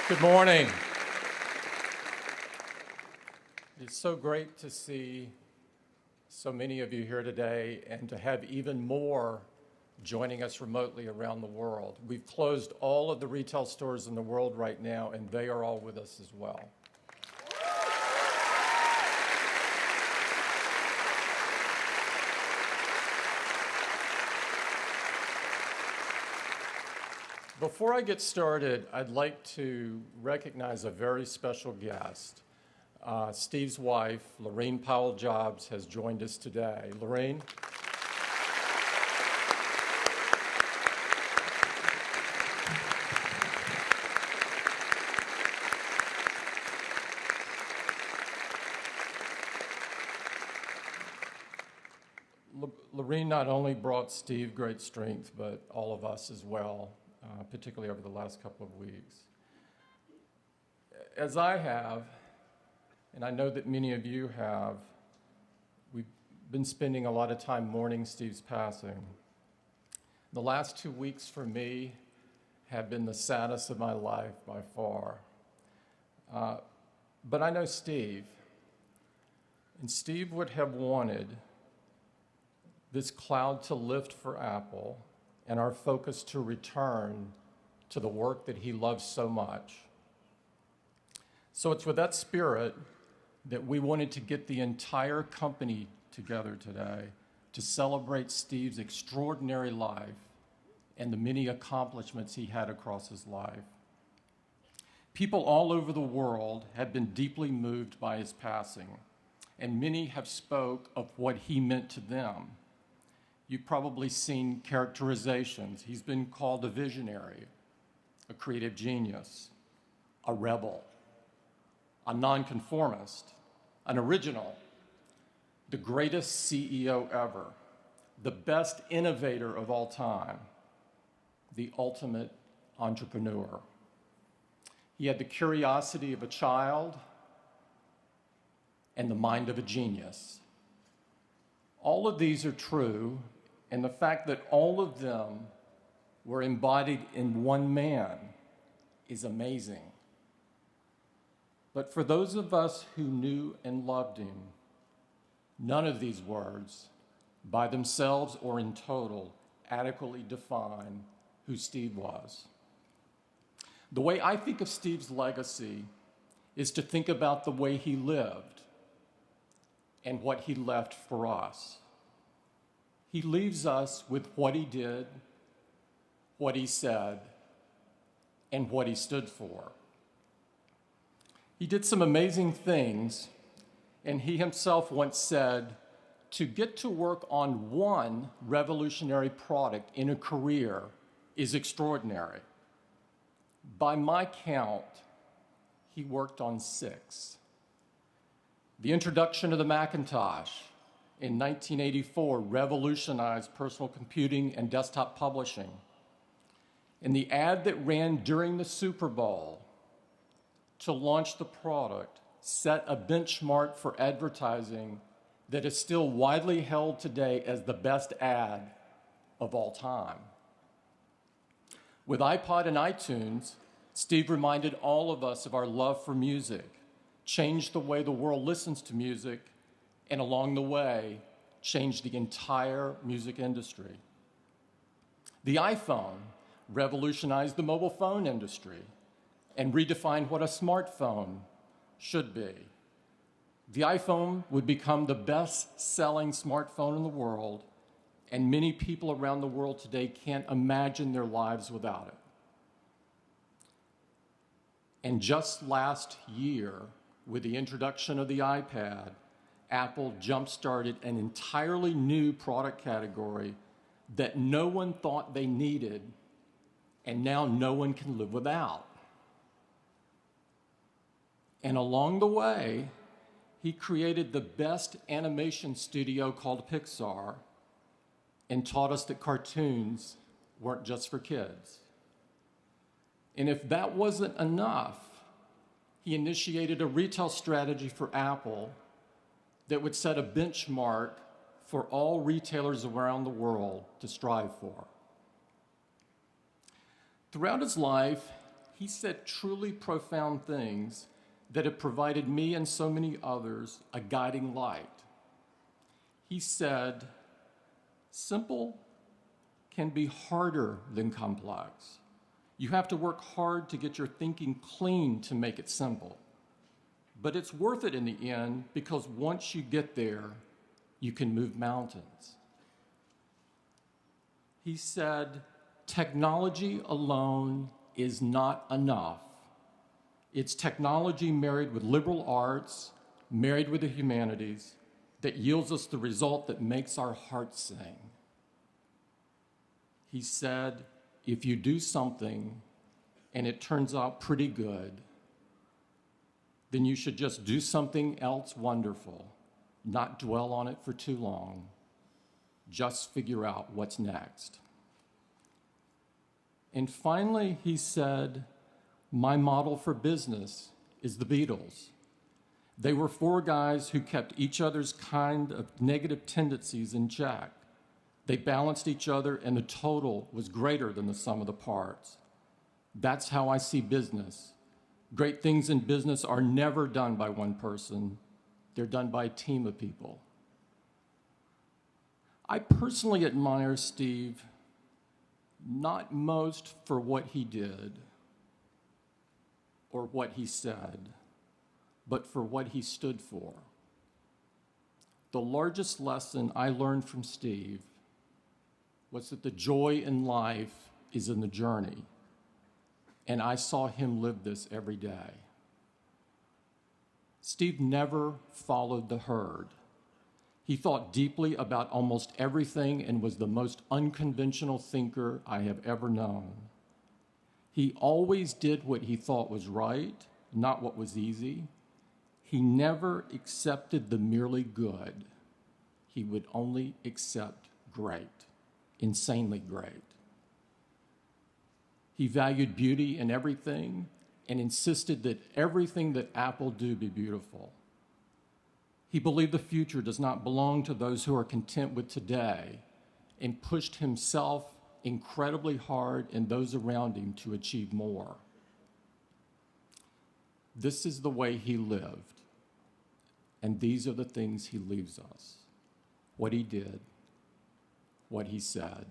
Good morning. It's so great to see so many of you here today and to have even more joining us remotely around the world. We've closed all of the retail stores in the world right now, and they are all with us as well. Before I get started, I'd like to recognize a very special guest. Steve's wife, Lorene Powell-Jobs, has joined us today. Lorene? Lorene not only brought Steve great strength, but all of us as well. Particularly over the last couple of weeks. As I have, and I know that many of you have, we've been spending a lot of time mourning Steve's passing. The last 2 weeks for me have been the saddest of my life by far. But I know Steve, and Steve would have wanted this cloud to lift for Apple and our focus to return to the work that he loves so much. So it's with that spirit that we wanted to get the entire company together today to celebrate Steve's extraordinary life and the many accomplishments he had across his life. People all over the world have been deeply moved by his passing, and many have spoke of what he meant to them. You've probably seen characterizations. He's been called a visionary, a creative genius, a rebel, a nonconformist, an original, the greatest CEO ever, the best innovator of all time, the ultimate entrepreneur. He had the curiosity of a child and the mind of a genius. All of these are true, and the fact that all of them were embodied in one man is amazing. But for those of us who knew and loved him, none of these words, by themselves or in total, adequately define who Steve was. The way I think of Steve's legacy is to think about the way he lived and what he left for us. He leaves us with what he did, what he said, and what he stood for. He did some amazing things, and he himself once said, to get to work on one revolutionary product in a career is extraordinary. By my count, he worked on 6. The introduction of the Macintosh in 1984 revolutionized personal computing and desktop publishing. And the ad that ran during the Super Bowl to launch the product set a benchmark for advertising that is still widely held today as the best ad of all time. With iPod and iTunes, Steve reminded all of us of our love for music, changed the way the world listens to music, and along the way, changed the entire music industry. The iPhone revolutionized the mobile phone industry and redefined what a smartphone should be. The iPhone would become the best-selling smartphone in the world, and many people around the world today can't imagine their lives without it. And just last year, with the introduction of the iPad, Apple jump-started an entirely new product category that no one thought they needed, and now no one can live without. And along the way, he created the best animation studio called Pixar and taught us that cartoons weren't just for kids. And if that wasn't enough, he initiated a retail strategy for Apple that would set a benchmark for all retailers around the world to strive for. Throughout his life, he he said truly profound things that have provided me and so many others a guiding light. He said, simple can be harder than complex. You have to work hard to get your thinking clean to make it simple. But it's worth it in the end because once you get there, you can move mountains. He said, technology alone is not enough. It's technology married with liberal arts, married with the humanities, that yields us the result that makes our hearts sing. He said, if you do something and it turns out pretty good, then you should just do something else wonderful, not dwell on it for too long. Just figure out what's next. And finally, he said, my model for business is the Beatles. They were four guys who kept each other's kind of negative tendencies in check. They balanced each other, and the total was greater than the sum of the parts. That's how I see business. Great things in business are never done by one person. They're done by a team of people. I personally admire Steve, not most for what he did or what he said, but for what he stood for. The largest lesson I learned from Steve was that the joy in life is in the journey, and I saw him live this every day. Steve never followed the herd. He thought deeply about almost everything and was the most unconventional thinker I have ever known. He always did what he thought was right, not what was easy. He never accepted the merely good. He would only accept great, insanely great. He valued beauty in everything and insisted that everything that Apple do be beautiful. He believed the future does not belong to those who are content with today and pushed himself incredibly hard and those around him to achieve more. This is the way he lived, and these are the things he leaves us: what he did, what he said,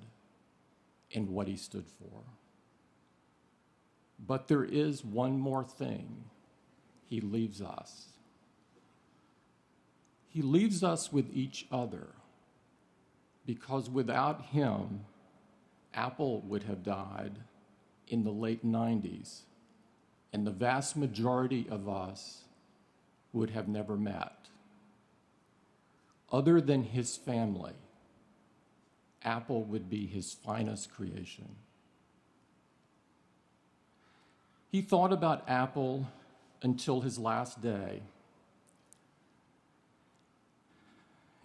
and what he stood for. But there is one more thing he leaves us. He leaves us with each other, because without him, Apple would have died in the late 90s, and the vast majority of us would have never met. Other than his family, Apple would be his finest creation. He thought about Apple until his last day.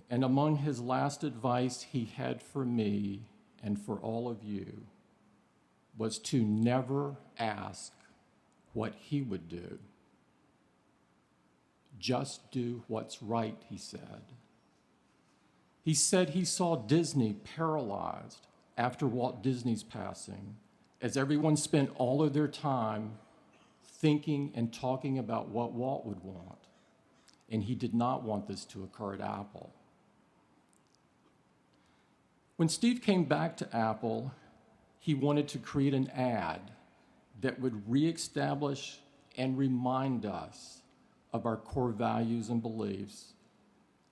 And among his last advice he had for me and for all of you was to never ask what he would do. Just do what's right, he said. He said he saw Disney paralyzed after Walt Disney's passing, as everyone spent all of their time thinking and talking about what Walt would want. And he did not want this to occur at Apple. When Steve came back to Apple, he wanted to create an ad that would reestablish and remind us of our core values and beliefs.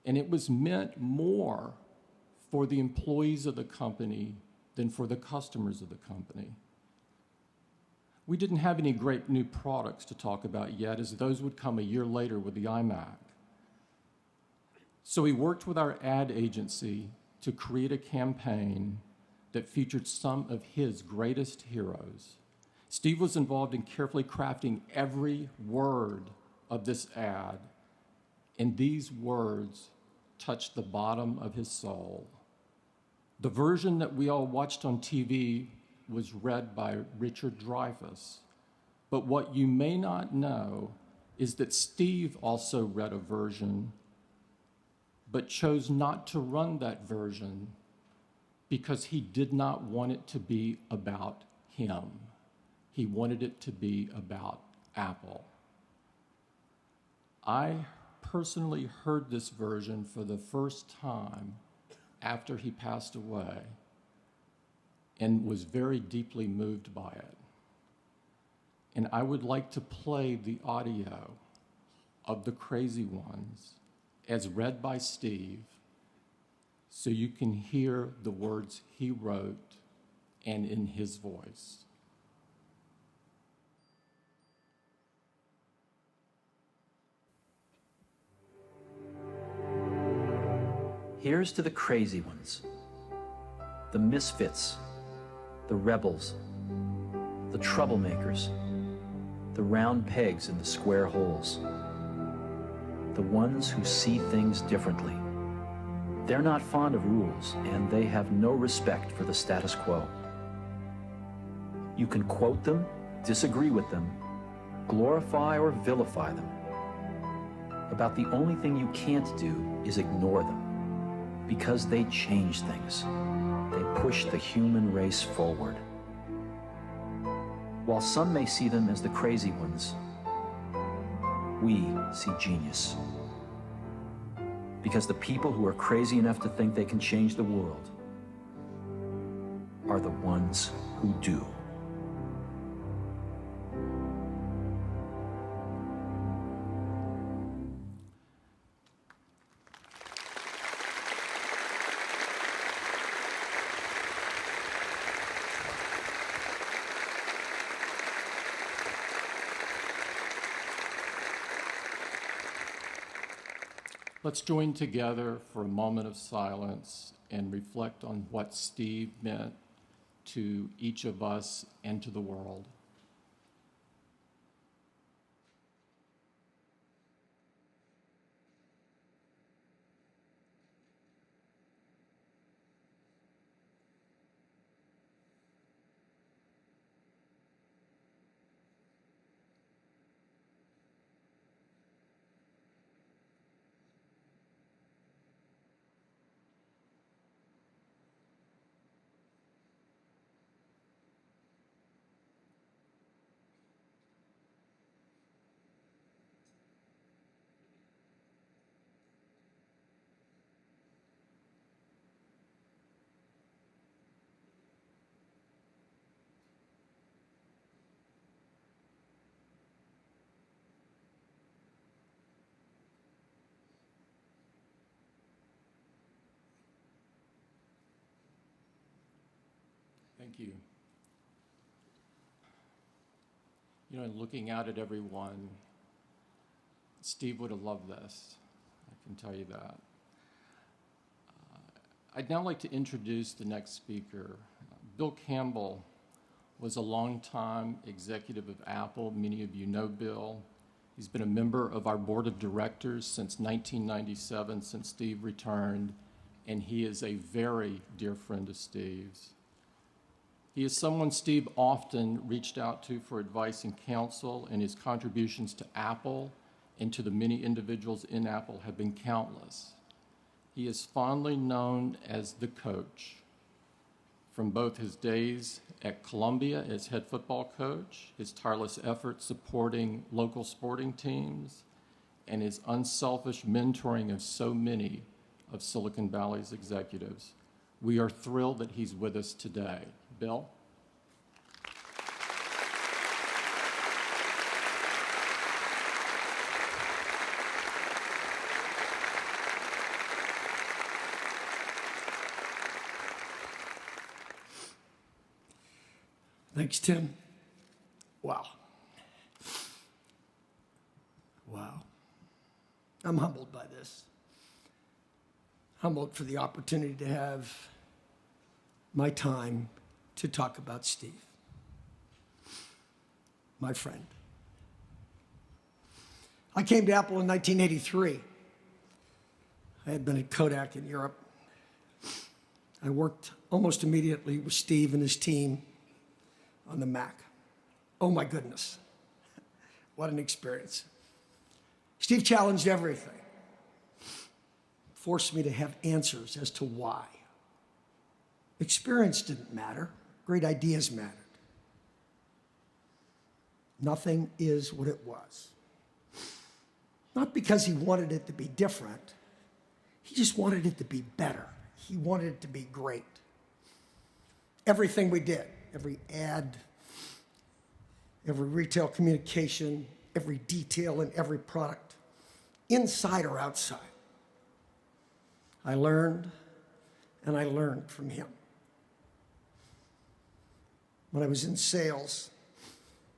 And it was meant more for the employees of the company than for the customers of the company. We didn't have any great new products to talk about yet, as those would come a year later with the iMac. So we worked with our ad agency to create a campaign that featured some of his greatest heroes. Steve was involved in carefully crafting every word of this ad, and these words touched the bottom of his soul. The version that we all watched on TV was read by Richard Dreyfuss, but what you may not know is that Steve also read a version but chose not to run that version because he did not want it to be about him. he wanted it to be about Apple. I personally heard this version for the first time after he passed away and was very deeply moved by it. And I would like to play the audio of The Crazy Ones as read by Steve so you can hear the words he wrote and in his voice. Here's to the crazy ones, the misfits, the rebels, the troublemakers, the round pegs in the square holes, the ones who see things differently. They're not fond of rules, and they have no respect for the status quo. You can quote them, disagree with them, glorify or vilify them. About the only thing you can't do is ignore them, because they change things. They push the human race forward. While some may see them as the crazy ones, we see genius. Because the people who are crazy enough to think they can change the world are the ones who do. Let's join together for a moment of silence and reflect on what Steve meant to each of us and to the world. Thank you. You know, looking out at everyone, Steve would have loved this. I can tell you that. I'd now like to introduce the next speaker. Bill Campbell was a longtime executive of Apple. Many of you know Bill. He's been a member of our board of directors since 1997, since Steve returned, and he is a very dear friend of Steve's. He is someone Steve often reached out to for advice and counsel, and his contributions to Apple and to the many individuals in Apple have been countless. He is fondly known as the coach, from both his days at Columbia as head football coach, his tireless efforts supporting local sporting teams, and his unselfish mentoring of so many of Silicon Valley's executives. We are thrilled that he's with us today. Bill? Thanks, Tim. Wow. Wow. I'm humbled by this. Humbled for the opportunity to have my time to talk about Steve, my friend. I came to Apple in 1983. I had been at Kodak in Europe. I worked almost immediately with Steve and his team on the Mac. Oh my goodness, what an experience. Steve challenged everything, forced me to have answers as to why. Experience didn't matter, great ideas mattered. Nothing is what it was. Not because he wanted it to be different. He just wanted it to be better. He wanted it to be great. Everything we did, every ad, every retail communication, every detail in every product, inside or outside, I learned and I learned from him. When I was in sales,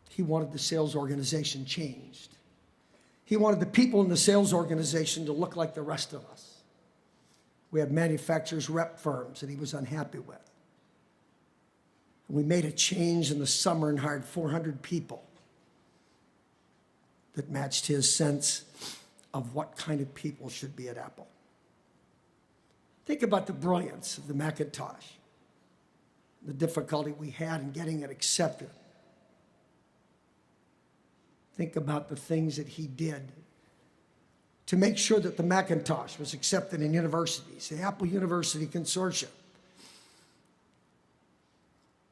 he wanted the sales organization changed. He wanted the people in the sales organization to look like the rest of us. We had manufacturers rep firms that he was unhappy with. We made a change in the summer and hired 400 people that matched his sense of what kind of people should be at Apple. Think about the brilliance of the Macintosh, the difficulty we had in getting it accepted. Think about the things that he did to make sure that the Macintosh was accepted in universities. The Apple University Consortium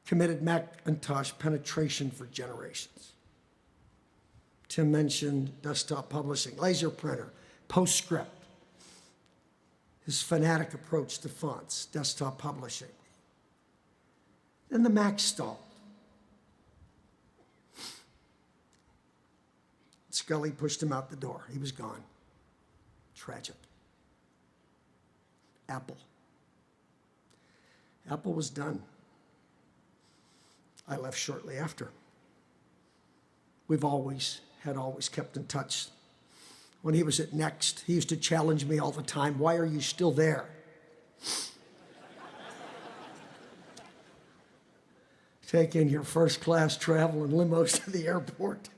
committed Macintosh penetration for generations. Tim mentioned desktop publishing, laser printer, PostScript, his fanatic approach to fonts, desktop publishing. Then the Mac stalled. Scully pushed him out the door. He was gone. Tragic. Apple. Apple was done. I left shortly after. We've always kept in touch. When he was at Next, he used to challenge me all the time, "Why are you still there?" Taking your first class travel and limos to the airport.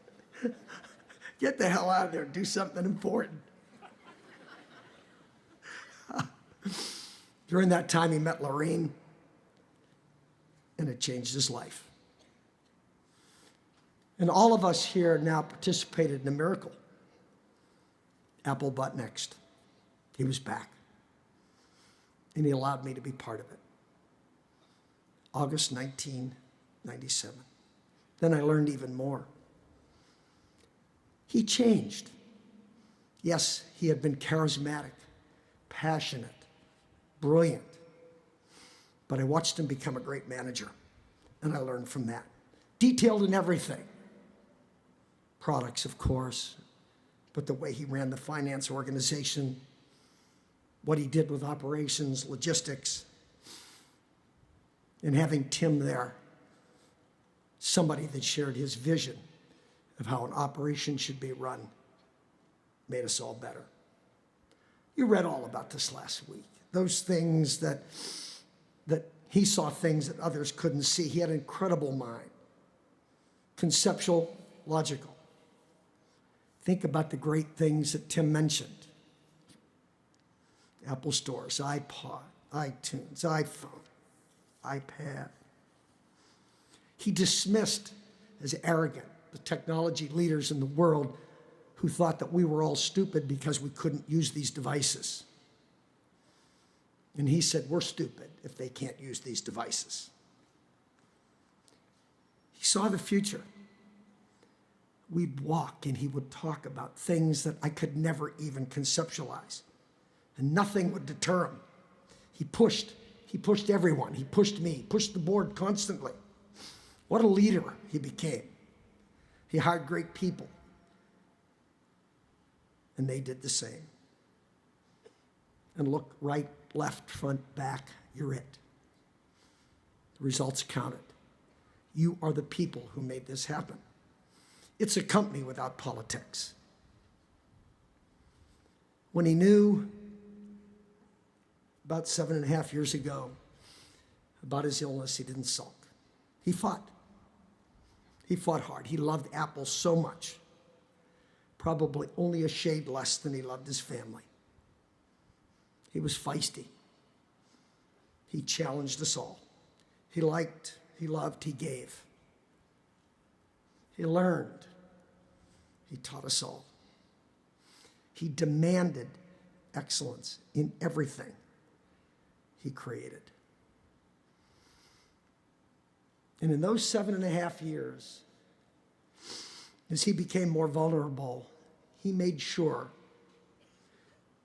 Get the hell out of there, do something important. During that time, he met Lorraine, and it changed his life. And all of us here now participated in a miracle. Apple bought Next. He was back. And he allowed me to be part of it. August 1997. Then I learned even more. He changed. Yes, he had been charismatic, passionate, brilliant. But I watched him become a great manager, and I learned from that. Detailed in everything. Products, of course, but the way he ran the finance organization, what he did with operations, logistics, and having Tim there, somebody that shared his vision of how an operation should be run, made us all better. You read all about this last week. Those things that he saw things that others couldn't see. He had an incredible mind. Conceptual, logical. Think about the great things that Tim mentioned. Apple stores, iPod, iTunes, iPhone, iPad. He dismissed as arrogant the technology leaders in the world who thought that we were all stupid because we couldn't use these devices. And he said, we're stupid if they can't use these devices. He saw the future. We'd walk and he would talk about things that I could never even conceptualize. And nothing would deter him. He pushed everyone. He pushed me, pushed the board constantly. What a leader he became. He hired great people. And they did the same. And look, right, left, front, back, you're it. The results counted. You are the people who made this happen. It's a company without politics. When he knew about 7.5 years ago about his illness, he didn't sulk. He fought. He fought hard. He loved Apple so much, probably only a shade less than he loved his family. He was feisty. He challenged us all. He liked, he loved, he gave. He learned. He taught us all. He demanded excellence in everything he created. And in those 7.5 years, As he became more vulnerable, he made sure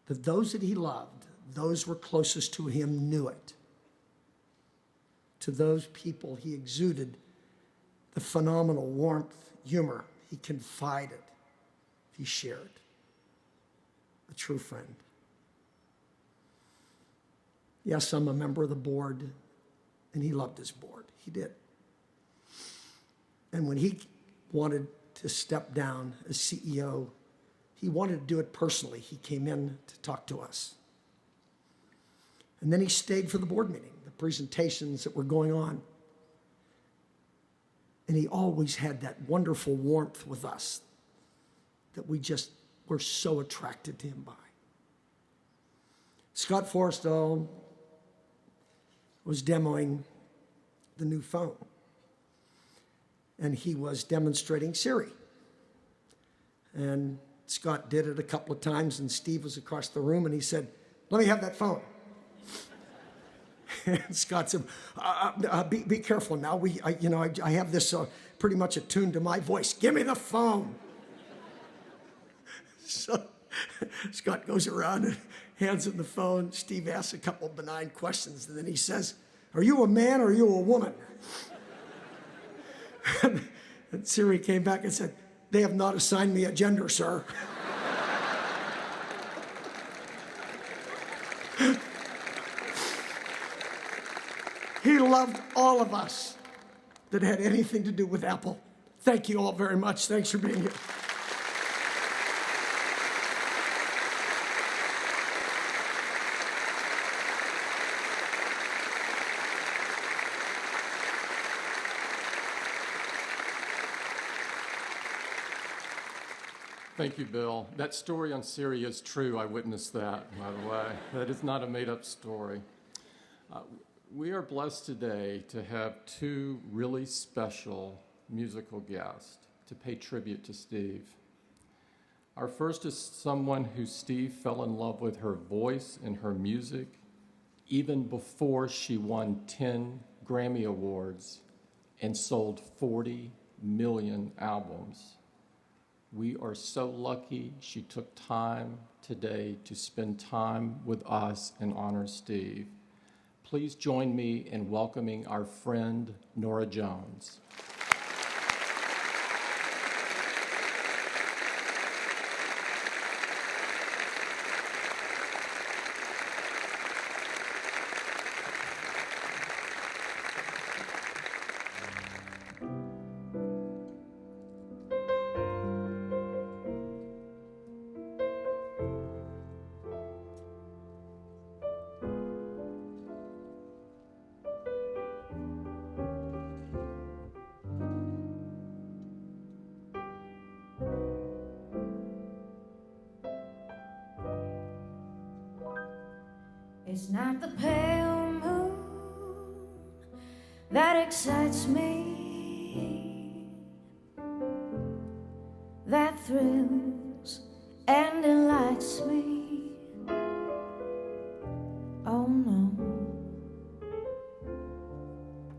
that those that he loved, those were closest to him, knew it. To those people, he exuded the phenomenal warmth, humor. He confided, he shared. A true friend. Yes, I'm a member of the board, and he loved his board. He did. And when he wanted to step down as CEO, he wanted to do it personally. He came in to talk to us. And then he stayed for the board meeting, the presentations that were going on. And he always had that wonderful warmth with us that we just were so attracted to him by. Scott Forstall was demoing the new phone. And he was demonstrating Siri. And Scott did it a couple of times, and Steve was across the room, and he said, "Let me have that phone." And Scott said, be careful now. I have this pretty much attuned to my voice. Give me the phone." So Scott goes around and hands him the phone. Steve asks a couple of benign questions, and then he says, "Are you a man or are you a woman?" And Siri came back and said, "They have not assigned me a gender, sir." He loved all of us that had anything to do with Apple. Thank you all very much. Thanks for being here. Thank you, Bill. That story on Siri is true. I witnessed that, by the way. That is not a made-up story. We are blessed today to have two really special musical guests to pay tribute to Steve. Our first is someone who Steve fell in love with her voice and her music even before she won 10 Grammy Awards and sold 40 million albums. We are so lucky she took time today to spend time with us and honor Steve. Please join me in welcoming our friend, Norah Jones. It's not the pale moon that excites me, that thrills and delights me. Oh no,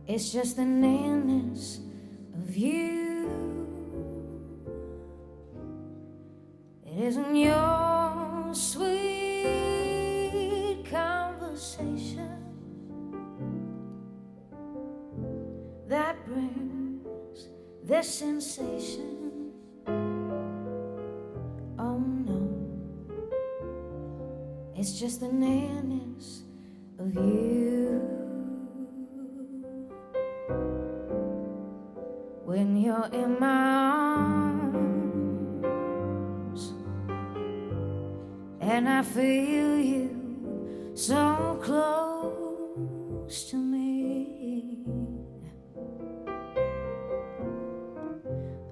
it's just the nearness of you. It isn't your sweet conversation that brings this sensation. Oh no, it's just the nearness of you. When you're in my arms and I feel you so close to me,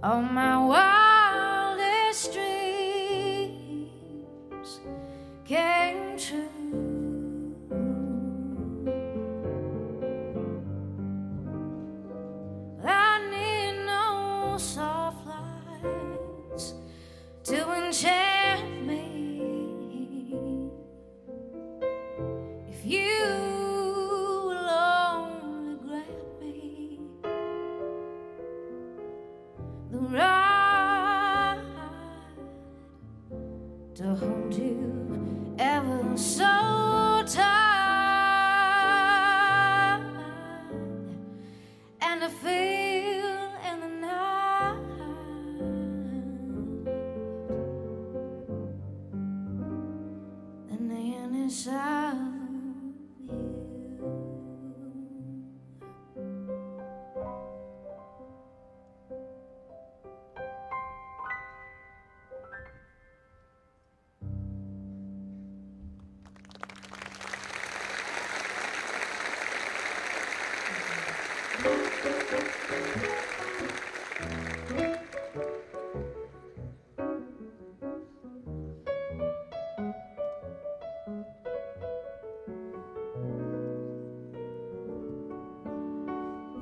all my wildest dreams came true. I need no soft lights to enchant me. If you will only grant me the right to hold you ever so tight, and to feel in the night the nearness of you.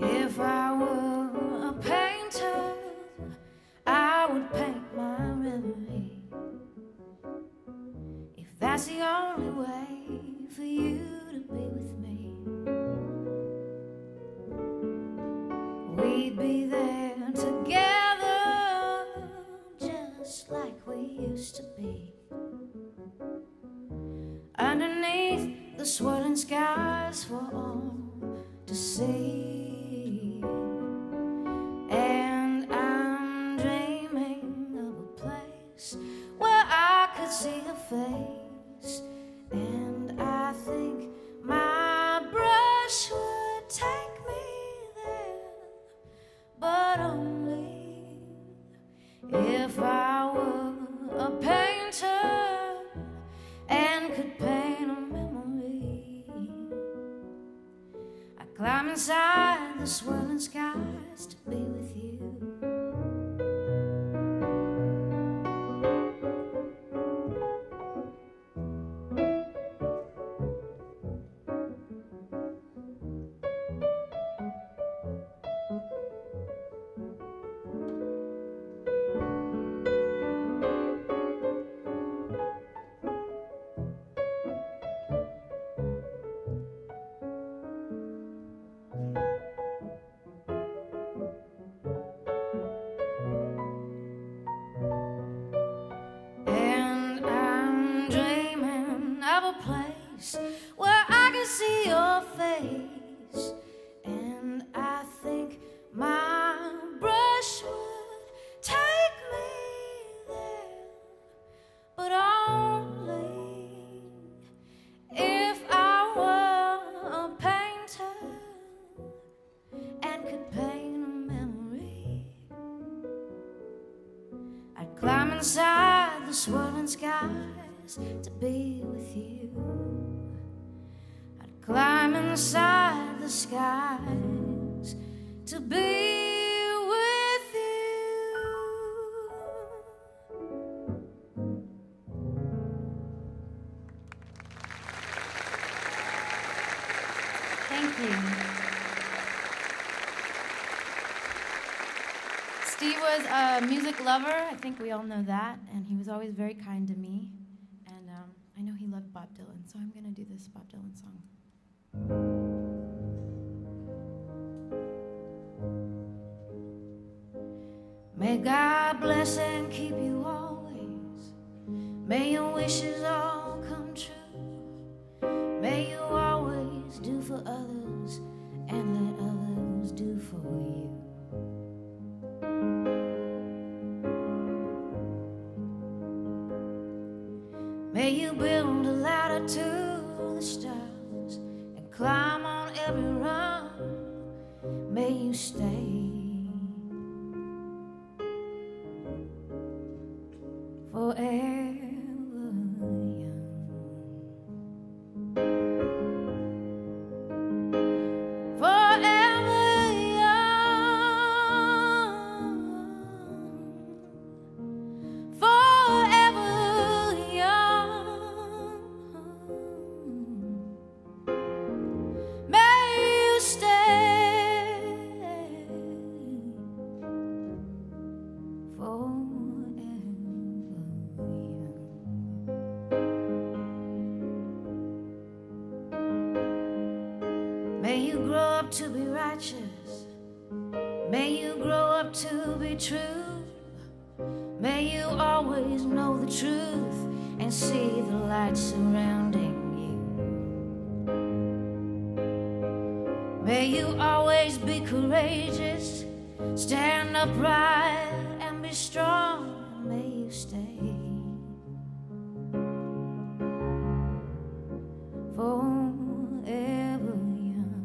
If I were a painter, I would paint my memory. If that's the only way for you to be with me, we'd be there together, just like we used to be, underneath the swirling skies for all to see. And I'm dreaming of a place where I could see her face, and I think my brush would take me there, but only if I were a painter and could paint a memory. I'd climb inside the swirling skies to be with you. And I'm dreaming of a place where I can see your face, and I think my brush would take me there, but only if I were a painter and could paint a memory. I'd climb inside the swirling skies to be with you. I'd climb inside the skies to be with you. Thank you. Steve was a music lover, I think we all know that, and he was always very kind to me. And I know he loved Bob Dylan, so I'm going to do this Bob Dylan song. May God bless and keep you always. May your wishes all come true. May you always do for others and let others do for you. May you build a ladder to the stars and climb on every rung. May you stay forever young. Forever young. Forever young. May you stay forever young. May you grow up to be righteous. May you grow up to be true. May you always know the truth and see the light surrounding you. May you always be courageous, stand upright and be strong. May you stay forever young.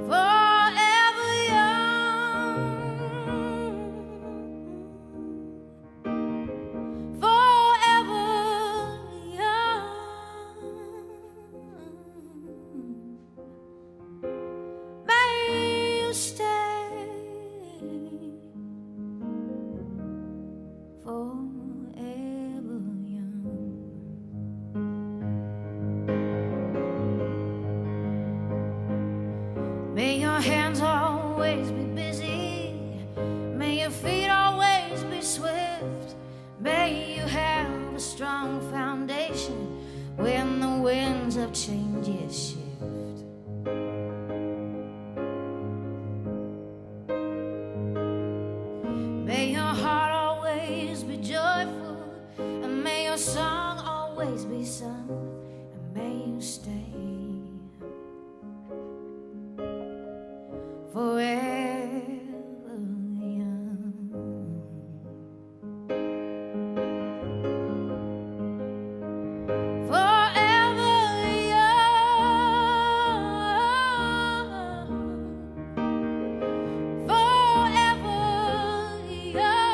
Forever young. Forever young. May you stay forever young. May your hands always be busy. May your feet always be swift. May you have a strong foundation when the winds of change shift. May your heart always be joyful, and may your song always be sung, and may you stay forever young. Forever young. Forever young.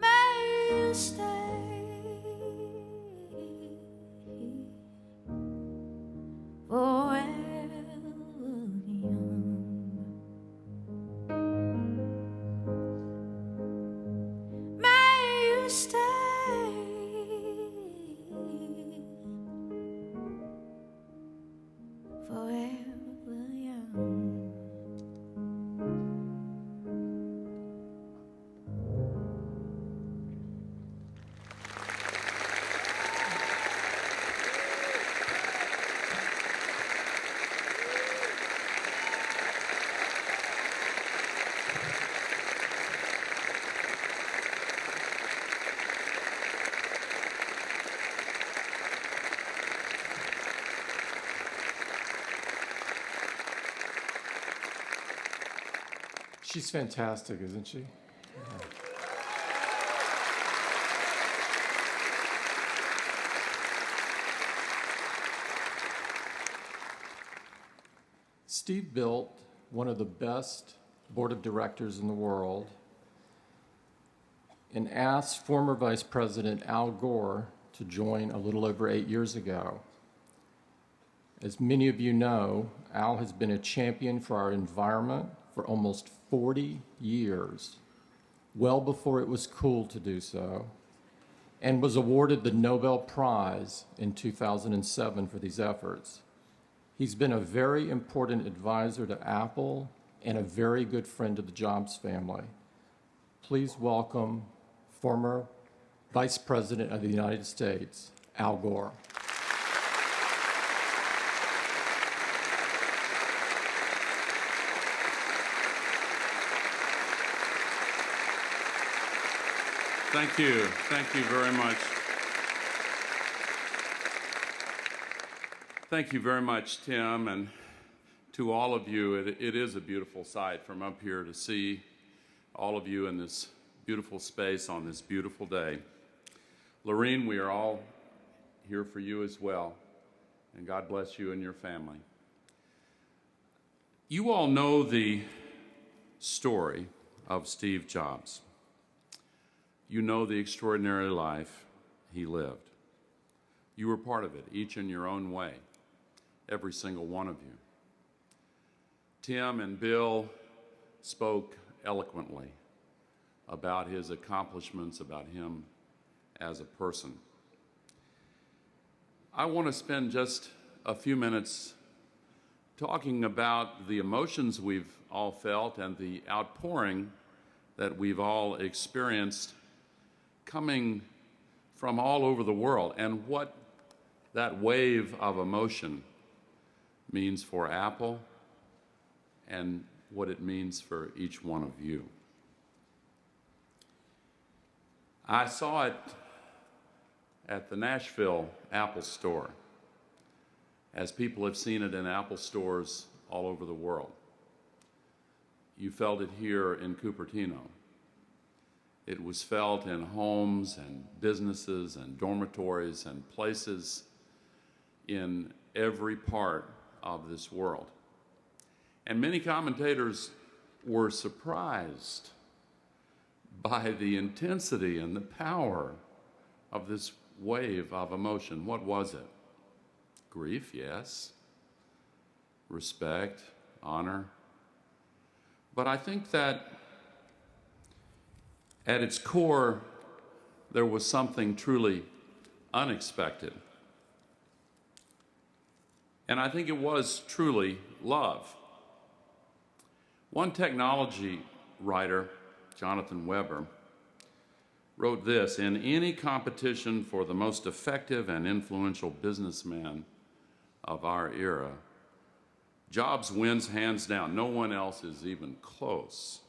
May you stay forever young. May you stay forever young. She's fantastic, isn't she? Steve built one of the best board of directors in the world and asked former Vice President Al Gore to join a little over 8 years ago. As many of you know, Al has been a champion for our environment for almost 40 years, well before it was cool to do so, and was awarded the Nobel Prize in 2007 for these efforts. He's been a very important advisor to Apple and a very good friend to the Jobs family. Please welcome former Vice President of the United States, Al Gore. Thank you. Thank you very much. Thank you very much, Tim, and to all of you. It is a beautiful sight from up here to see all of you in this beautiful space on this beautiful day. Lorene, we are all here for you as well, and God bless you and your family. You all know the story of Steve Jobs. You know the extraordinary life he lived. You were part of it, each in your own way, every single one of you. Tim and Bill spoke eloquently about his accomplishments, about him as a person. I want to spend just a few minutes talking about the emotions we've all felt and the outpouring that we've all experienced coming from all over the world, and what that wave of emotion means for Apple and what it means for each one of you. I saw it at the Nashville Apple Store, as people have seen it in Apple stores all over the world. You felt it here in Cupertino. It was felt in homes and businesses and dormitories and places in every part of this world. And many commentators were surprised by the intensity and the power of this wave of emotion. What was it? Grief, yes. Respect, honor. But I think that at its core, there was something truly unexpected. And I think it was truly love. One technology writer, Jonathan Weber, wrote this: "In any competition for the most effective and influential businessman of our era, Jobs wins hands down. No one else is even close."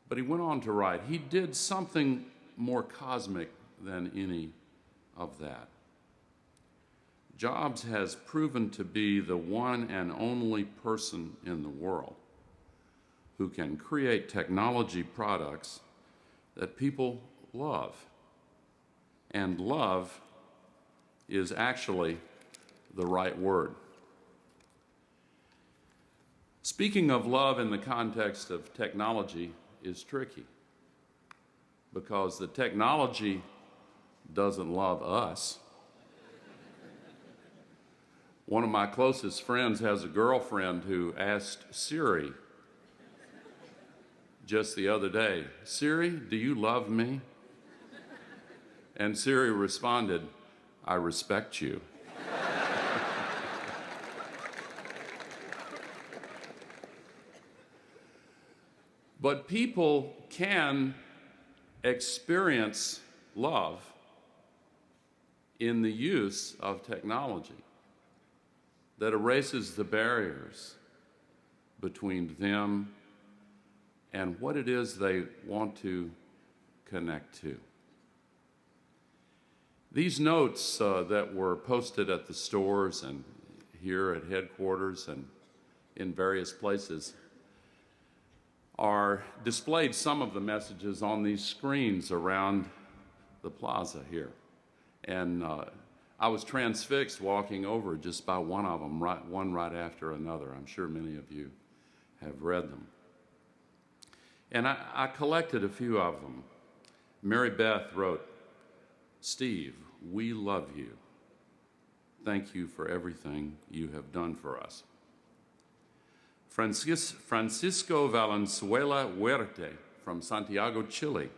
But he went on to write, he did something more cosmic than any of that. Jobs has proven to be the one and only person in the world who can create technology products that people love. And love is actually the right word. Speaking of love in the context of technology is tricky, because the technology doesn't love us. One of my closest friends has a girlfriend who asked Siri just the other day, "Siri, do you love me?" And Siri responded, "I respect you." But people can experience love in the use of technology that erases the barriers between them and what it is they want to connect to. These notes that were posted at the stores and here at headquarters and in various places are displayed, some of the messages, on these screens around the plaza here. And I was transfixed walking over just by one of them, one right after another. I'm sure many of you have read them. And I collected a few of them. Mary Beth wrote, "Steve, we love you. Thank you for everything you have done for us." Francisco Valenzuela Huerte from Santiago, Chile,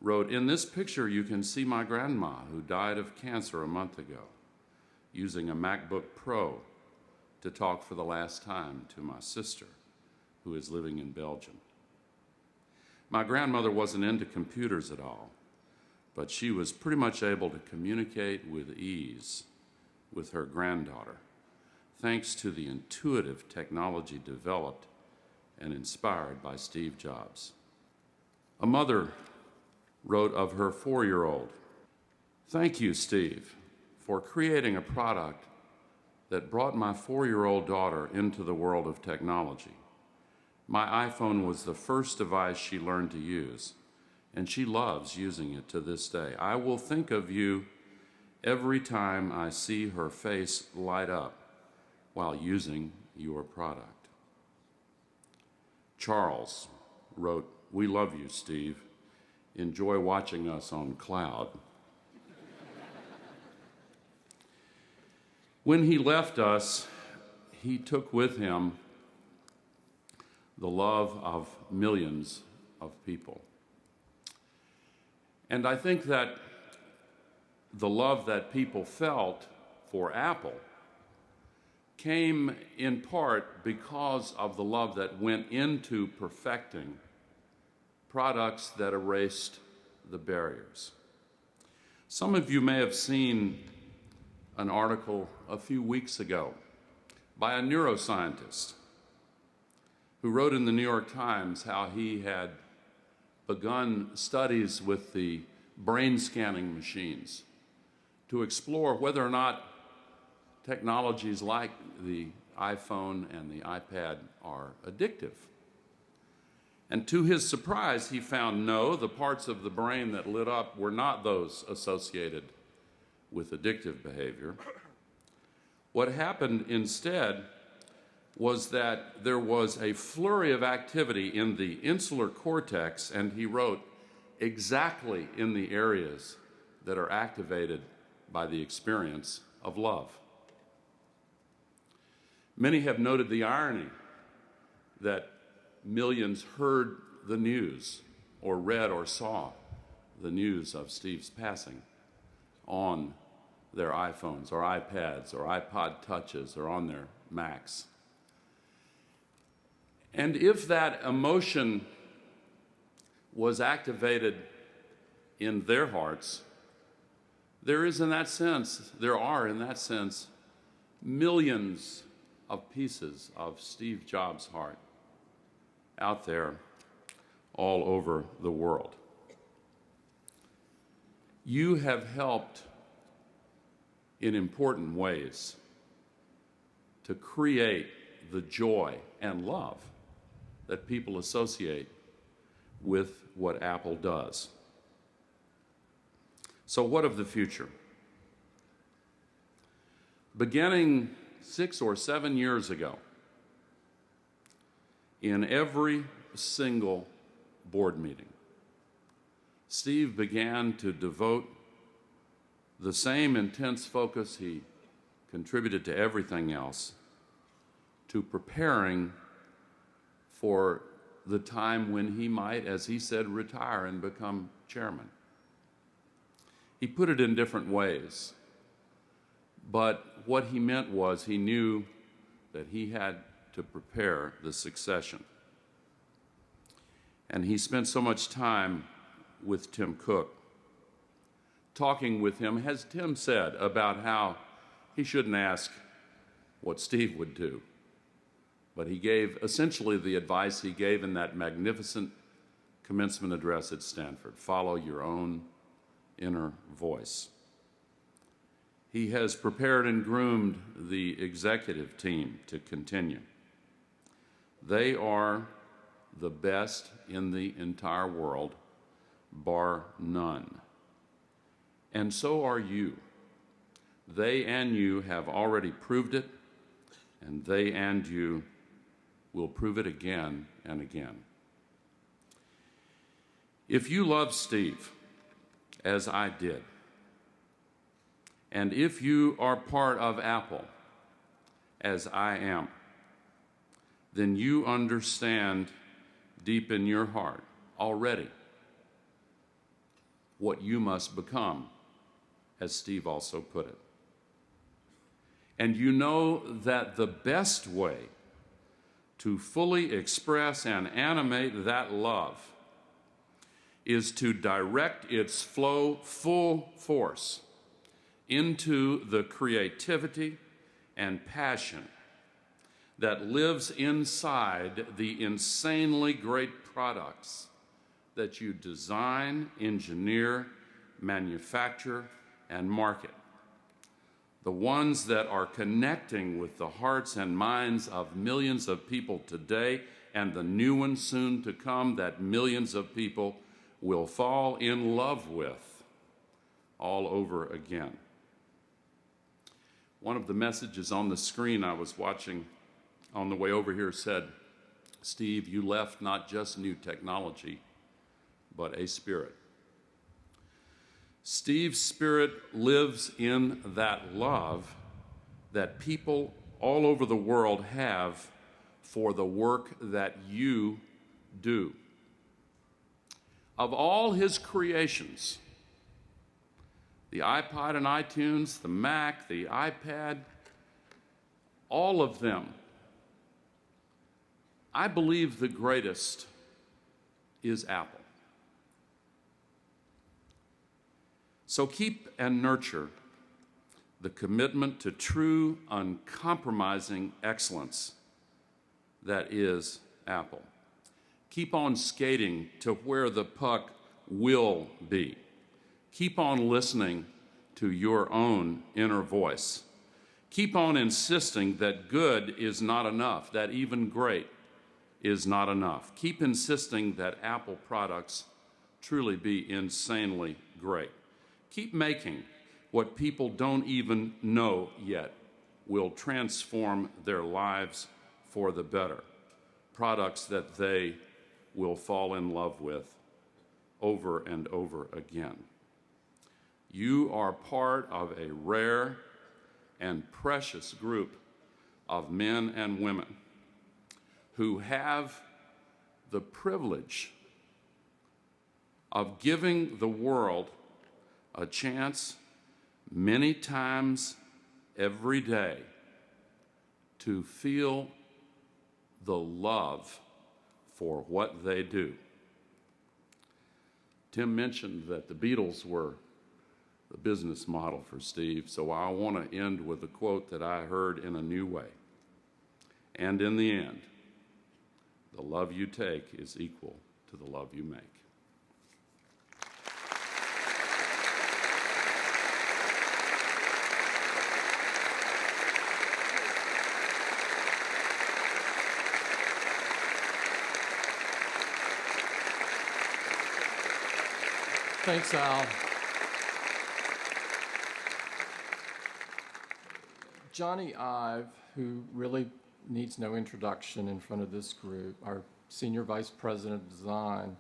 wrote, "In this picture you can see my grandma, who died of cancer a month ago, using a MacBook Pro to talk for the last time to my sister, who is living in Belgium. My grandmother wasn't into computers at all, but she was pretty much able to communicate with ease with her granddaughter, thanks to the intuitive technology developed and inspired by Steve Jobs." A mother wrote of her 4-year-old, "Thank you, Steve, for creating a product that brought my 4-year-old daughter into the world of technology. My iPhone was the first device she learned to use, and she loves using it to this day. I will think of you every time I see her face light up while using your product." Charles wrote, "We love you, Steve. Enjoy watching us on cloud." When he left us, he took with him the love of millions of people. And I think that the love that people felt for Apple came in part because of the love that went into perfecting products that erased the barriers. Some of you may have seen an article a few weeks ago by a neuroscientist who wrote in the New York Times how he had begun studies with the brain scanning machines to explore whether or not technologies like the iPhone and the iPad are addictive. And to his surprise, he found no, the parts of the brain that lit up were not those associated with addictive behavior. What happened instead was that there was a flurry of activity in the insular cortex, and he wrote, exactly in the areas that are activated by the experience of love. Many have noted the irony that millions heard the news or read or saw the news of Steve's passing on their iPhones or iPads or iPod Touches or on their Macs. And if that emotion was activated in their hearts, there are in that sense, millions of pieces of Steve Jobs' heart out there all over the world. You have helped in important ways to create the joy and love that people associate with what Apple does. So what of the future? Beginning 6 or 7 years ago, in every single board meeting, Steve began to devote the same intense focus he contributed to everything else to preparing for the time when he might, as he said, retire and become chairman. He put it in different ways, but what he meant was he knew that he had to prepare the succession. And he spent so much time with Tim Cook, talking with him, as Tim said, about how he shouldn't ask what Steve would do. But he gave essentially the advice he gave in that magnificent commencement address at Stanford: follow your own inner voice. He has prepared and groomed the executive team to continue. They are the best in the entire world, bar none. And so are you. They and you have already proved it, and they and you will prove it again and again. If you love Steve, as I did, and if you are part of Apple, as I am, then you understand deep in your heart already what you must become, as Steve also put it. And you know that the best way to fully express and animate that love is to direct its flow full force into the creativity and passion that lives inside the insanely great products that you design, engineer, manufacture, and market. The ones that are connecting with the hearts and minds of millions of people today, and the new ones soon to come that millions of people will fall in love with all over again. One of the messages on the screen I was watching on the way over here said, "Steve, you left not just new technology, but a spirit." Steve's spirit lives in that love that people all over the world have for the work that you do. Of all his creations, the iPod and iTunes, the Mac, the iPad, all of them, I believe the greatest is Apple. So keep and nurture the commitment to true, uncompromising excellence that is Apple. Keep on skating to where the puck will be. Keep on listening to your own inner voice. Keep on insisting that good is not enough, that even great is not enough. Keep insisting that Apple products truly be insanely great. Keep making what people don't even know yet will transform their lives for the better. Products that they will fall in love with over and over again. You are part of a rare and precious group of men and women who have the privilege of giving the world a chance many times every day to feel the love for what they do. Tim mentioned that the Beatles were the business model for Steve, so I want to end with a quote that I heard in a new way. And in the end, the love you take is equal to the love you make. Thanks, Al. Johnny Ive, who really needs no introduction in front of this group, our Senior Vice President of Design,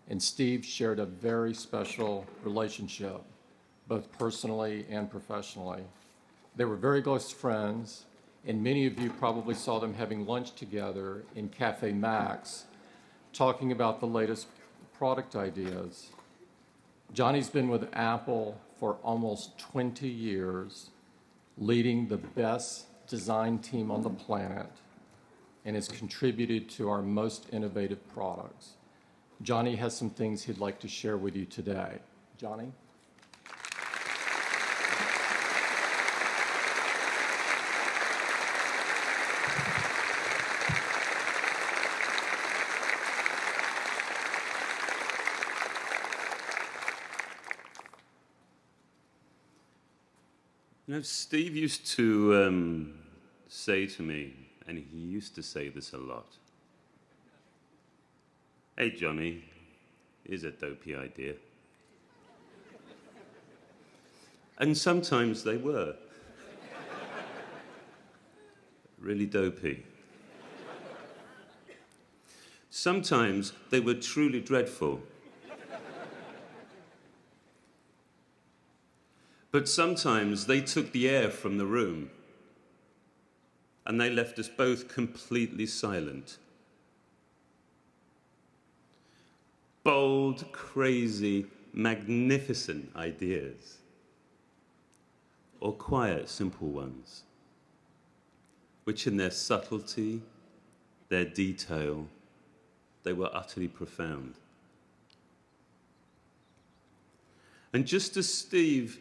and Steve shared a very special relationship, both personally and professionally. They were very close friends, and many of you probably saw them having lunch together in Cafe Max, talking about the latest product ideas. Johnny's been with Apple for almost 20 years, leading the best design team on the planet, and has contributed to our most innovative products. Johnny has some things he'd like to share with you today. Johnny? You know, Steve used to say to me, and he used to say this a lot, "Hey, Johnny, here's a dopey idea." And sometimes they were. Really dopey. Sometimes they were truly dreadful. But sometimes they took the air from the room and they left us both completely silent. Bold, crazy, magnificent ideas, or quiet, simple ones, which in their subtlety, their detail, they were utterly profound. And just as Steve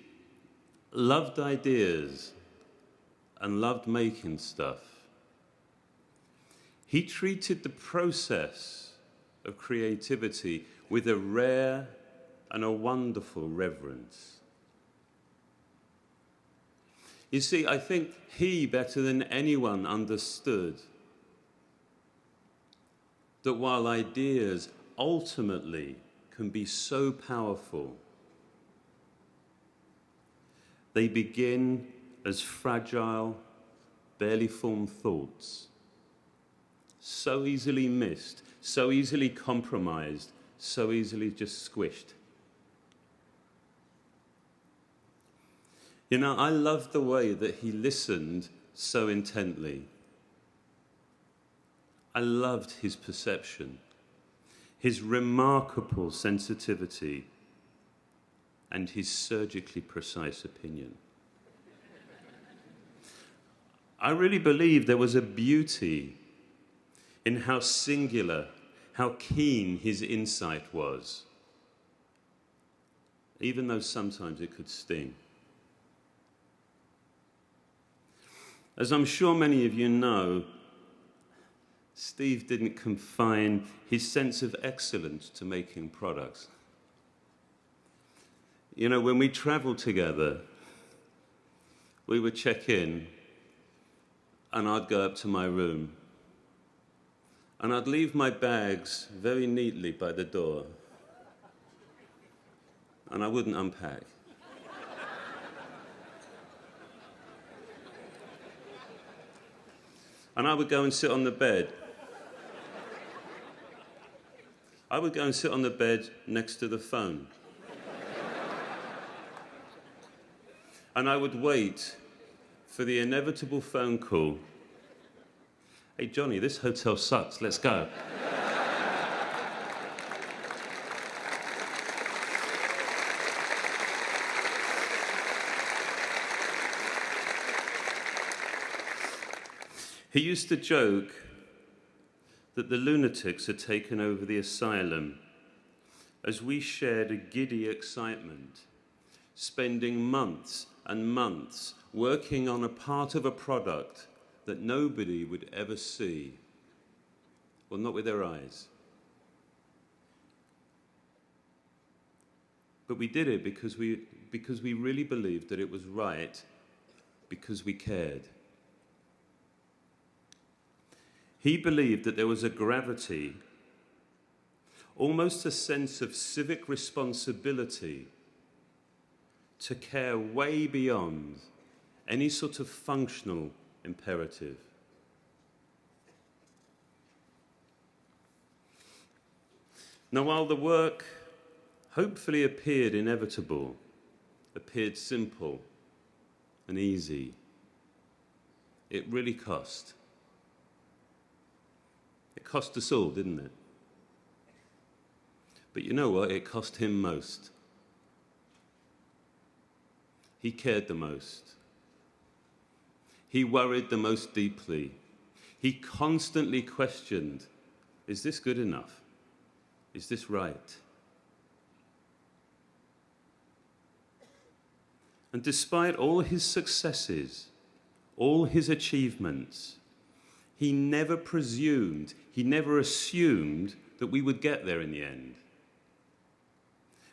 loved ideas and loved making stuff, he treated the process of creativity with a rare and a wonderful reverence. You see, I think he, better than anyone, understood that while ideas ultimately can be so powerful, they begin as fragile, barely formed thoughts, so easily missed, so easily compromised, so easily just squished. You know, I loved the way that he listened so intently. I loved his perception, his remarkable sensitivity, and his surgically precise opinion. I really believe there was a beauty in how singular, how keen his insight was, even though sometimes it could sting. As I'm sure many of you know, Steve didn't confine his sense of excellence to making products. You know, when we traveled together, we would check in, and I'd go up to my room, and I'd leave my bags very neatly by the door, and I wouldn't unpack. And I would go and sit on the bed. I would go and sit on the bed next to the phone. And I would wait for the inevitable phone call. Hey, Johnny, this hotel sucks. Let's go. He used to joke that the lunatics had taken over the asylum as we shared a giddy excitement, spending months and months working on a part of a product that nobody would ever see. Well, not with their eyes. But we did it because we really believed that it was right, because we cared. He believed that there was a gravity, almost a sense of civic responsibility, to care way beyond any sort of functional imperative. Now, while the work hopefully appeared inevitable, appeared simple and easy, it really cost. It cost us all, didn't it? But you know what? It cost him most. He cared the most. He worried the most deeply. He constantly questioned, is this good enough? Is this right? And despite all his successes, all his achievements, he never presumed, he never assumed that we would get there in the end.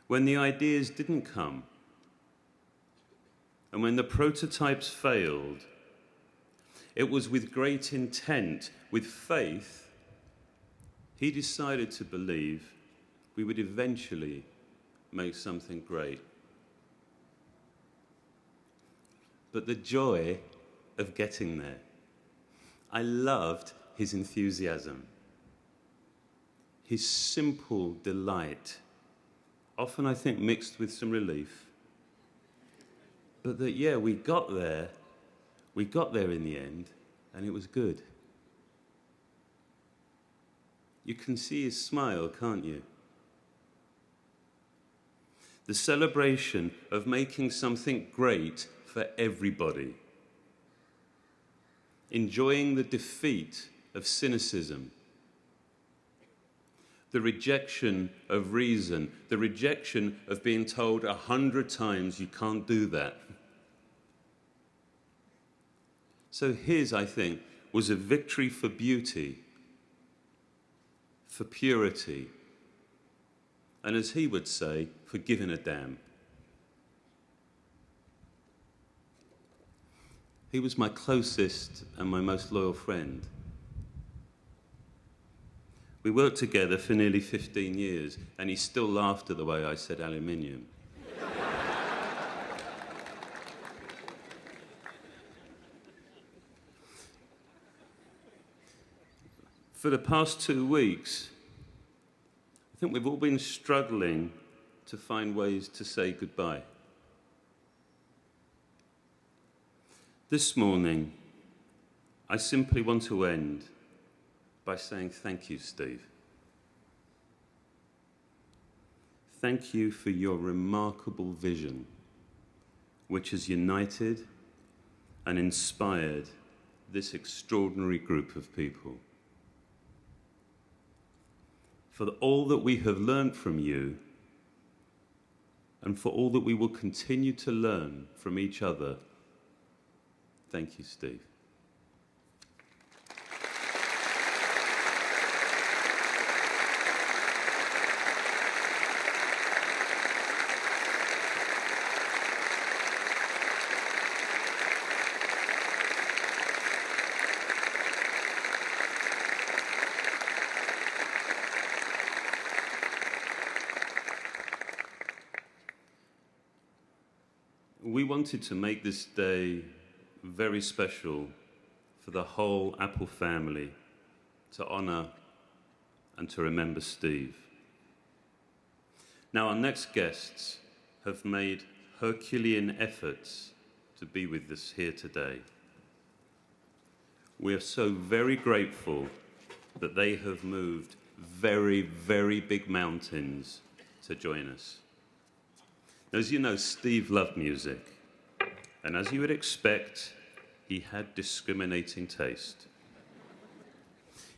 When the ideas didn't come, and when the prototypes failed, it was with great intent, with faith, he decided to believe we would eventually make something great. But the joy of getting there, I loved his enthusiasm, his simple delight, often I think mixed with some relief. But that, yeah, we got there in the end, and it was good. You can see his smile, can't you? The celebration of making something great for everybody. Enjoying the defeat of cynicism. The rejection of reason. The rejection of being told 100 times you can't do that. So his, I think, was a victory for beauty, for purity, and as he would say, for giving a damn. He was my closest and my most loyal friend. We worked together for nearly 15 years, and he still laughed at the way I said aluminium. For the past 2 weeks, I think we've all been struggling to find ways to say goodbye. This morning, I simply want to end by saying thank you, Steve. Thank you for your remarkable vision, which has united and inspired this extraordinary group of people. For all that we have learned from you, and for all that we will continue to learn from each other, thank you, Steve. we wanted to make this day very special for the whole Apple family, to honor and to remember Steve. Now, our next guests have made Herculean efforts to be with us here today. We are so very grateful that they have moved very, very big mountains to join us. As you know, Steve loved music, and as you would expect, he had discriminating taste.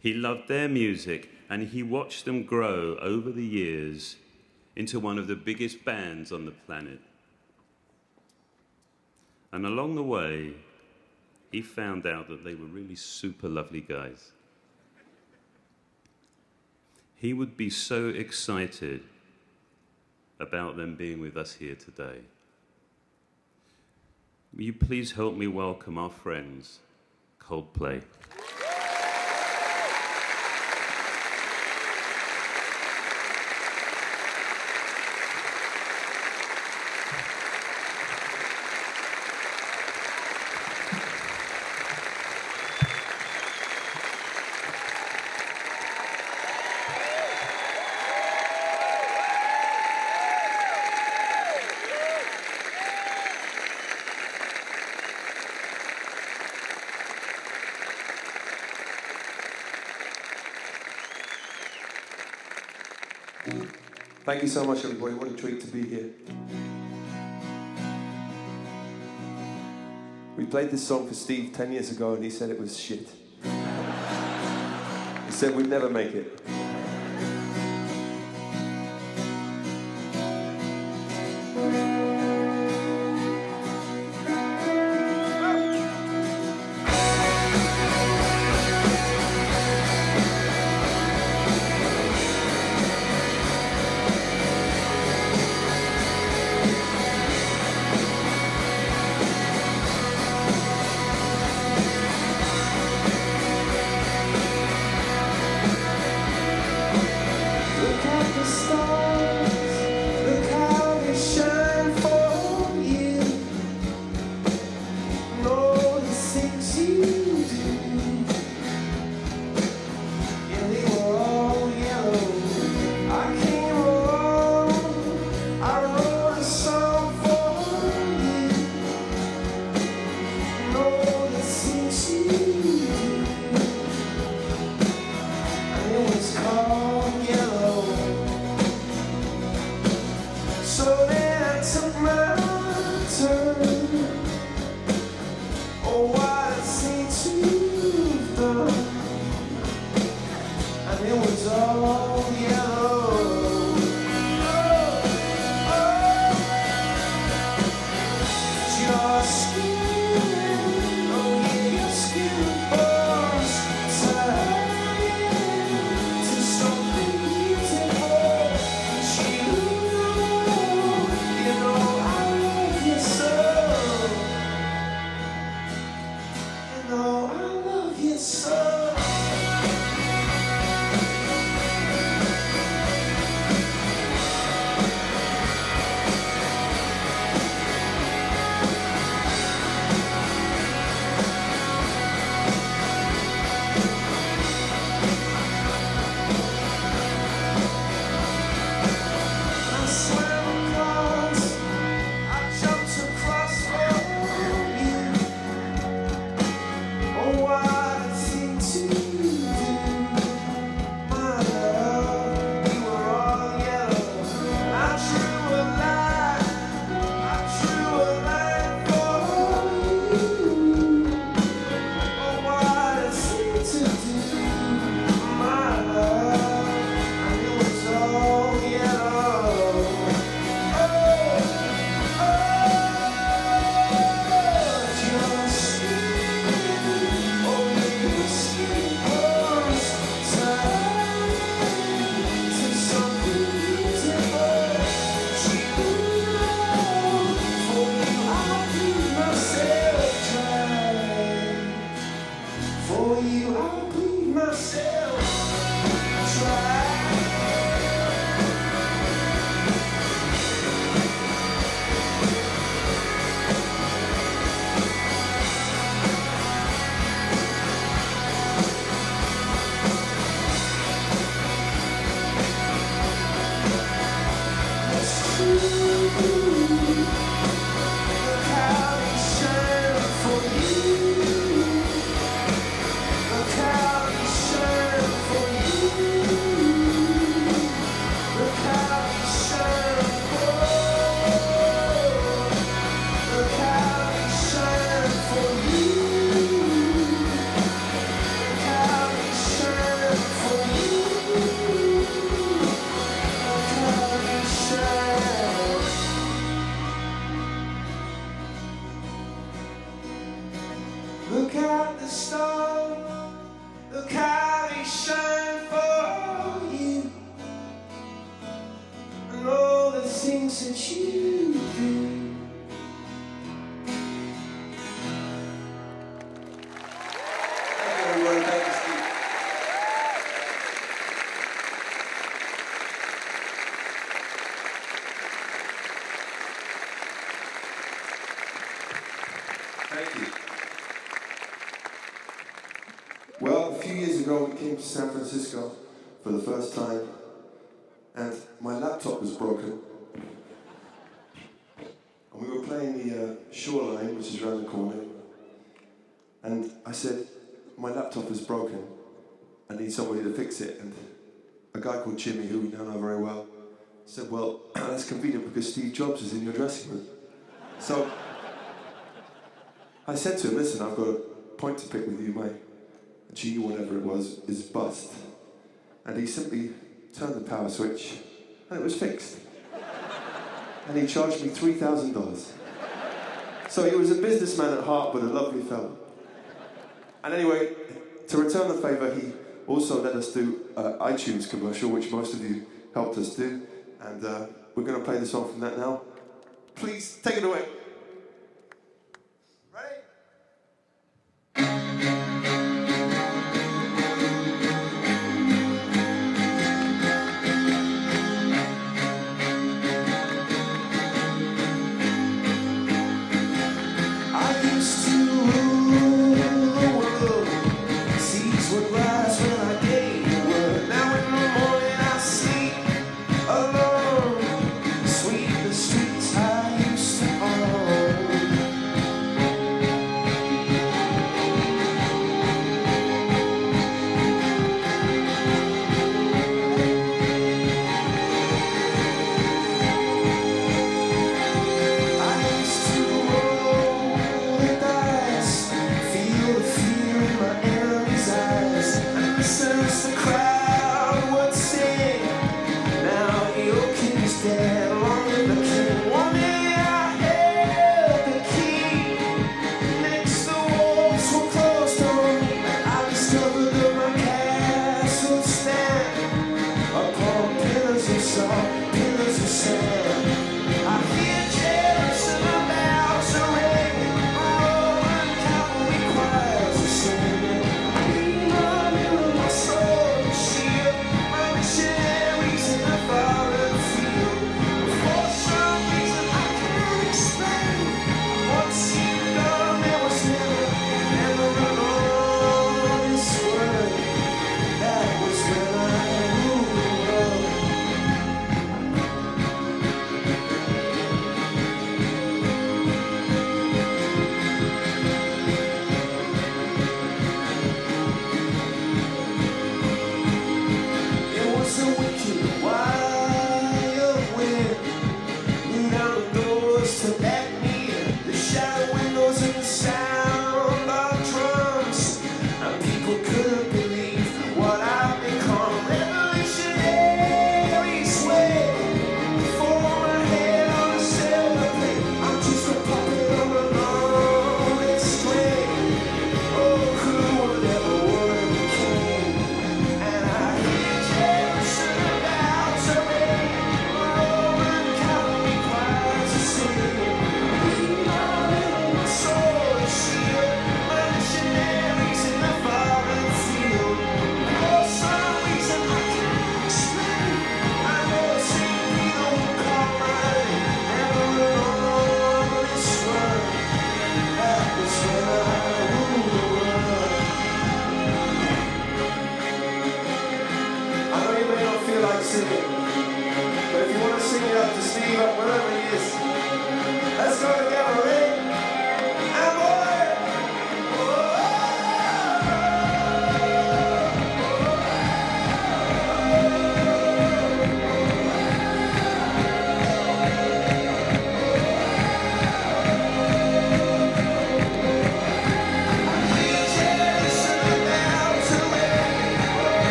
He loved their music, and he watched them grow over the years into one of the biggest bands on the planet. And along the way, he found out that they were really super lovely guys. He would be so excited about them being with us here today. Will you please help me welcome our friends, Coldplay. Thank you so much, everybody. What a treat to be here. We played this song for Steve 10 years ago, and he said it was shit. He said we'd never make it. Well, a few years ago we came to San Francisco for the first time, and my laptop was broken. And we were playing the Shoreline, which is around the corner. And I said, my laptop is broken. I need somebody to fix it. And a guy called Jimmy, who we don't know very well, said, well, that's convenient because Steve Jobs is in your dressing room. So I said to him, listen, I've got a point to pick with you. My G, whatever it was, is bust. And he simply turned the power switch and it was fixed. And he charged me $3,000. So he was a businessman at heart, but a lovely fellow. And anyway, to return the favour, he also let us do iTunes commercial, which most of you helped us do. And we're going to play the song from that now. Please, take it away.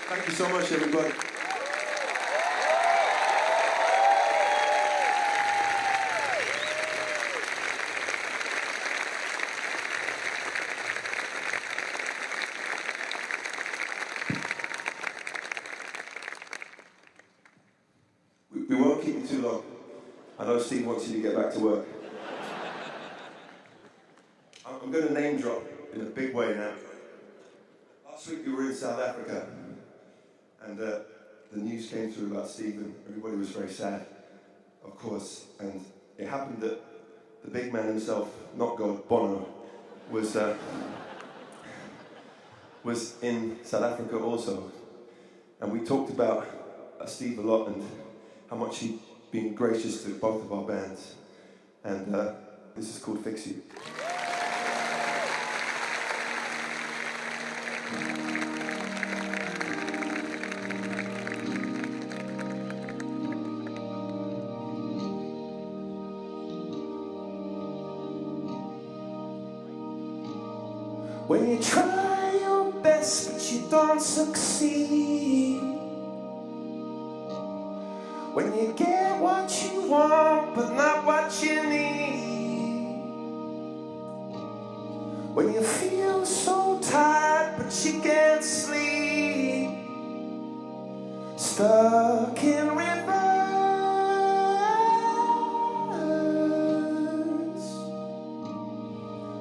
Thank you so much, everybody. Steve wants you to get back to work. I'm going to name drop in a big way now. Last week we were in South Africa, and the news came through about Steve, and everybody was very sad, of course. And it happened that the big man himself, not God, Bono, was in South Africa also. And we talked about Steve a lot and how much he'd been gracious to both of our bands. And this is called Fix You. When you try your best but you don't succeed, when you get what you want but not what you need, when you feel so tired but you can't sleep, stuck in rivers,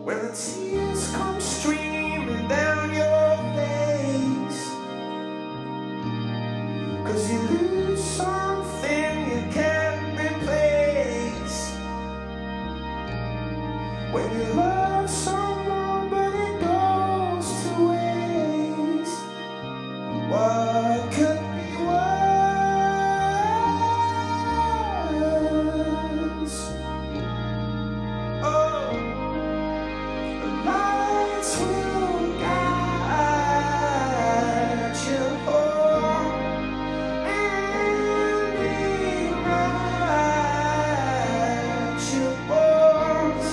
when the tears come streaming down your face, 'cause you lose something you can't replace. When you love someone but it goes to waste, what could be worse? Oh, the lights will guide you home, and rewrite your bones.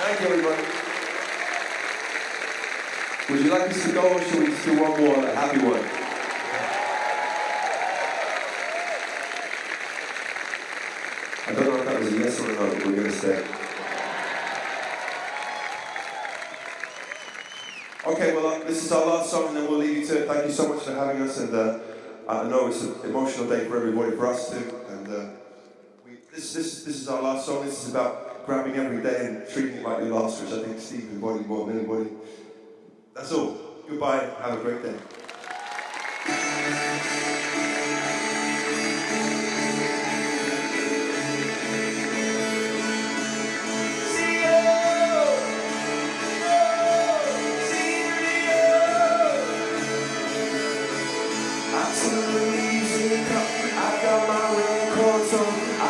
Thank you, everybody. Would you like us to go, or should we just do one more, a happy one? I don't know if that was a yes or a no, but we're going to stay. Okay, well, this is our last song, and then we'll leave you to it. Thank you so much for having us, and I know it's an emotional day for everybody, for us too, and this is our last song. This is about grabbing every day and treating it like your last, which I think Steve embodied more than anybody. That's all. Goodbye. Have a great day.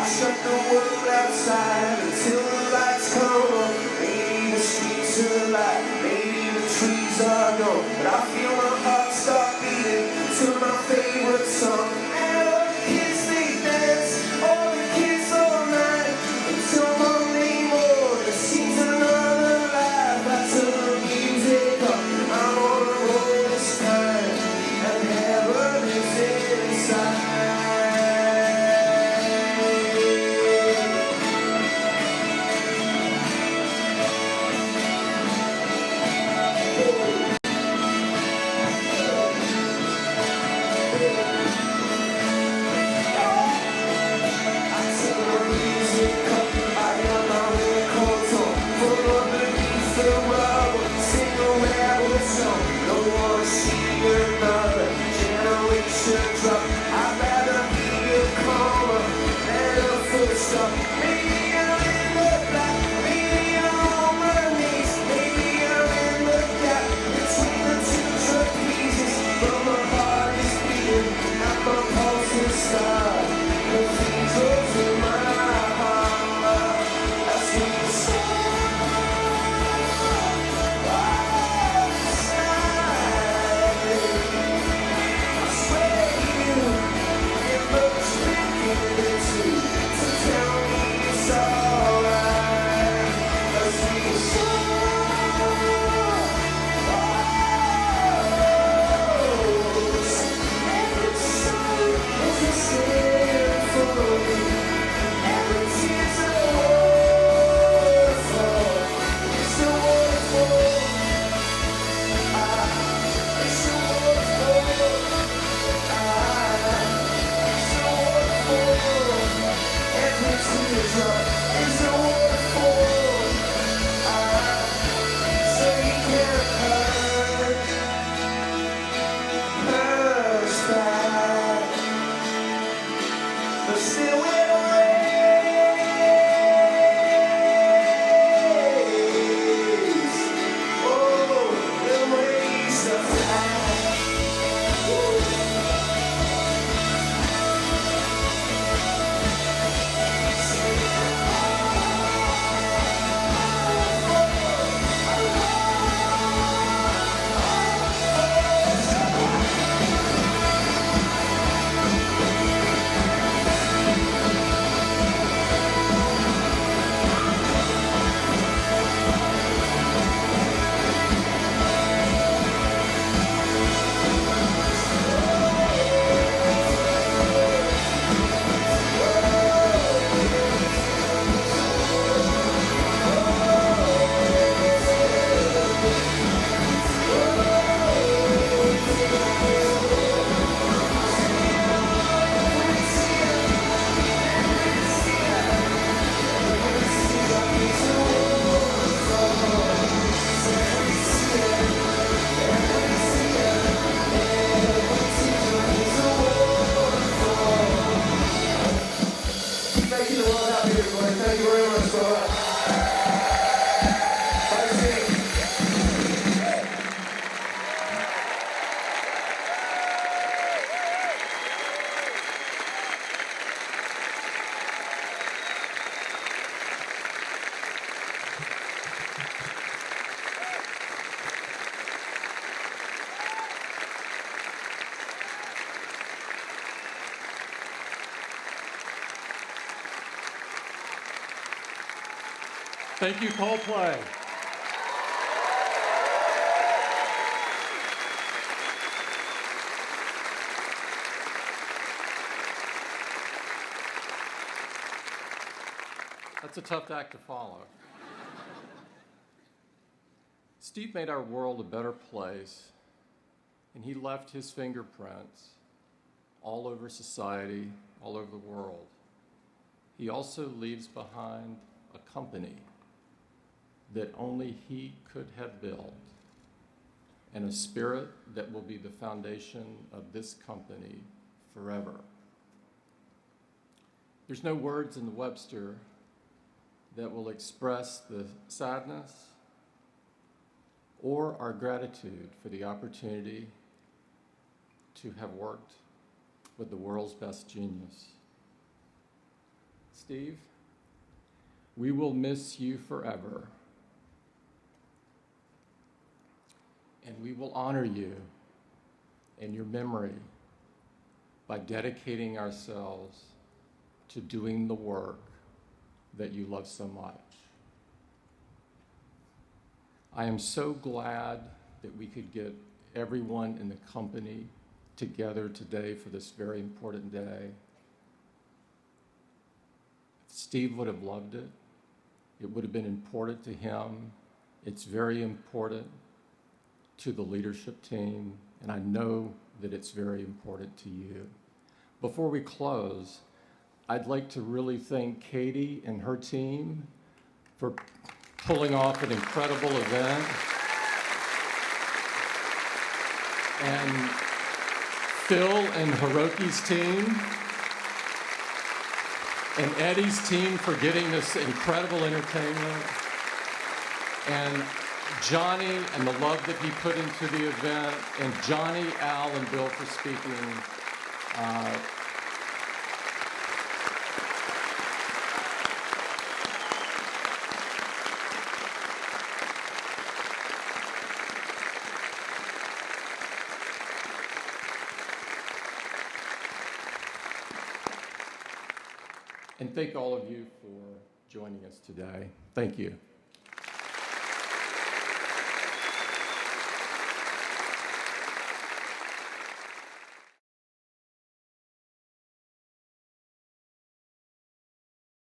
Shut the world outside until the lights come on. Maybe the streets are alive, maybe the trees are gone, but I feel my heart start beating to my favorite song. And all the kids they dance, all the kids all night until Monday morning. It seems another life. I turn the music up, I'm on a roll this time, and heaven is inside. Thank you, Coldplay. That's a tough act to follow. Steve made our world a better place, and he left his fingerprints all over society, all over the world. He also leaves behind a company that only he could have built, and a spirit that will be the foundation of this company forever. There's no words in the Webster that will express the sadness or our gratitude for the opportunity to have worked with the world's best genius. Steve, we will miss you forever, and we will honor you and your memory by dedicating ourselves to doing the work that you love so much. I am so glad that we could get everyone in the company together today for this very important day. Steve would have loved it. It would have been important to him. It's very important to the leadership team, and I know that it's very important to you. Before we close, I'd like to really thank Katie and her team for pulling off an incredible event. And Phil and Hiroki's team, and Eddie's team for getting this incredible entertainment, and Johnny and the love that he put into the event, and Johnny, Al, and Bill for speaking. And thank all of you for joining us today. Thank you.